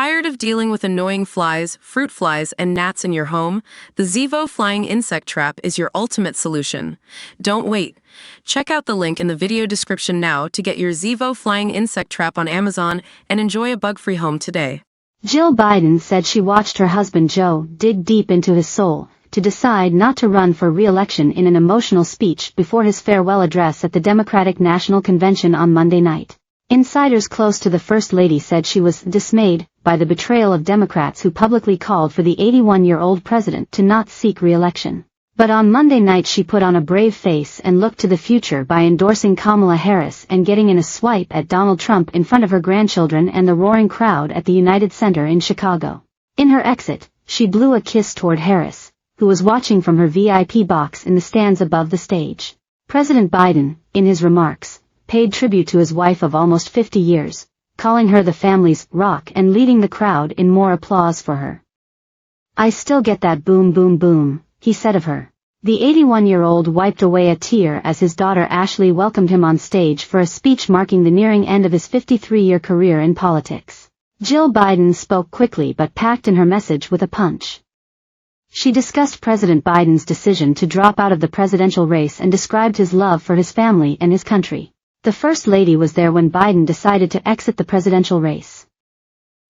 Tired of dealing with annoying flies, fruit flies, and gnats in your home? The Zevo Flying Insect Trap is your ultimate solution. Don't wait. Check out the link in the video description now to get your Zevo Flying Insect Trap on Amazon and enjoy a bug-free home today. Jill Biden said she watched her husband Joe dig deep into his soul to decide not to run for re-election in an emotional speech before his farewell address at the Democratic National Convention on Monday night. Insiders close to the First Lady said she was dismayed by the betrayal of Democrats who publicly called for the 81-year-old president to not seek re-election. But on Monday night she put on a brave face and looked to the future by endorsing Kamala Harris and getting in a swipe at Donald Trump in front of her grandchildren and the roaring crowd at the United Center in Chicago. In her exit, she blew a kiss toward Harris, who was watching from her VIP box in the stands above the stage. President Biden, in his remarks, paid tribute to his wife of almost 50 years, calling her the family's rock and leading the crowd in more applause for her. "I still get that boom boom boom," he said of her. The 81-year-old wiped away a tear as his daughter Ashley welcomed him on stage for a speech marking the nearing end of his 53-year career in politics. Jill Biden spoke quickly but packed in her message with a punch. She discussed President Biden's decision to drop out of the presidential race and described his love for his family and his country. The First Lady was there when Biden decided to exit the presidential race.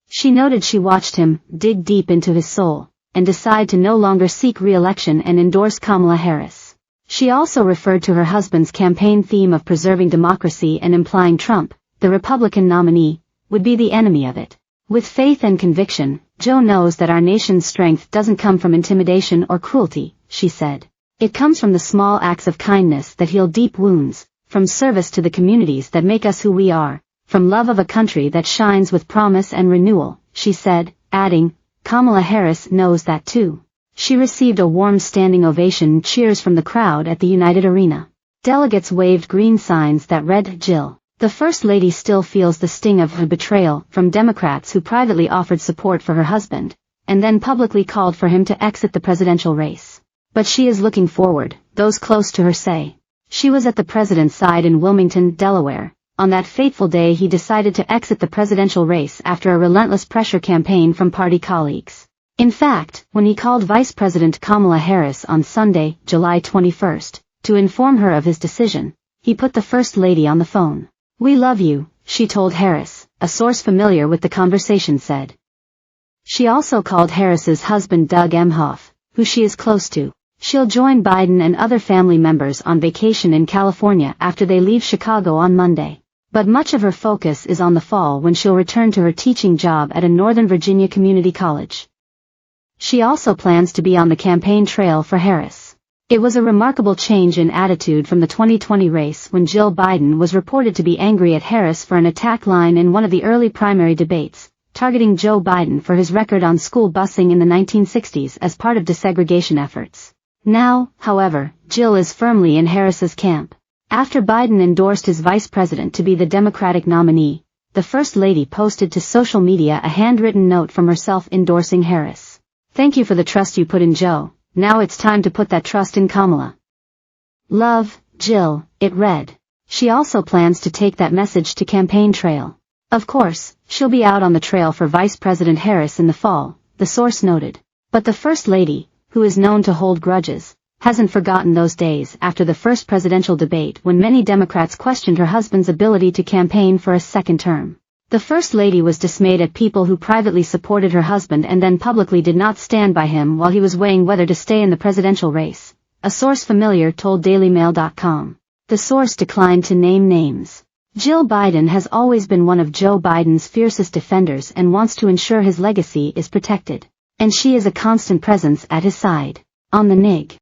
She noted she watched him dig deep into his soul and decide to no longer seek re-election and endorse Kamala Harris. She also referred to her husband's campaign theme of preserving democracy and implying Trump, the Republican nominee, would be the enemy of it. "With faith and conviction, Joe knows that our nation's strength doesn't come from intimidation or cruelty," she said. "It comes from the small acts of kindness that heal deep wounds, from service to the communities that make us who we are, from love of a country that shines with promise and renewal," she said, adding, "Kamala Harris knows that too." She received a warm standing ovation and cheers from the crowd at the United Arena. Delegates waved green signs that read Jill. The First Lady still feels the sting of her betrayal from Democrats who privately offered support for her husband, and then publicly called for him to exit the presidential race. But she is looking forward, those close to her say. She was at the president's side in Wilmington, Delaware, on that fateful day he decided to exit the presidential race after a relentless pressure campaign from party colleagues. In fact, when he called Vice President Kamala Harris on Sunday, July 21st, to inform her of his decision, he put the First Lady on the phone. "We love you," she told Harris, a source familiar with the conversation said. She also called Harris's husband Doug Emhoff, who she is close to. She'll join Biden and other family members on vacation in California after they leave Chicago on Monday. But much of her focus is on the fall when she'll return to her teaching job at a Northern Virginia community college. She also plans to be on the campaign trail for Harris. It was a remarkable change in attitude from the 2020 race when Jill Biden was reported to be angry at Harris for an attack line in one of the early primary debates, targeting Joe Biden for his record on school busing in the 1960s as part of desegregation efforts. Now, however, Jill is firmly in Harris's camp. After Biden endorsed his vice president to be the Democratic nominee, the First Lady posted to social media a handwritten note from herself endorsing Harris. "Thank you for the trust you put in Joe. Now it's time to put that trust in Kamala. Love, Jill," it read. She also plans to take that message to campaign trail. Of course, she'll be out on the trail for Vice President Harris in the fall, the source noted. But the First Lady, who is known to hold grudges, hasn't forgotten those days after the first presidential debate when many Democrats questioned her husband's ability to campaign for a second term. The First Lady was dismayed at people who privately supported her husband and then publicly did not stand by him while he was weighing whether to stay in the presidential race, a source familiar told DailyMail.com. The source declined to name names. Jill Biden has always been one of Joe Biden's fiercest defenders and wants to ensure his legacy is protected. And she is a constant presence at his side. On the NIG.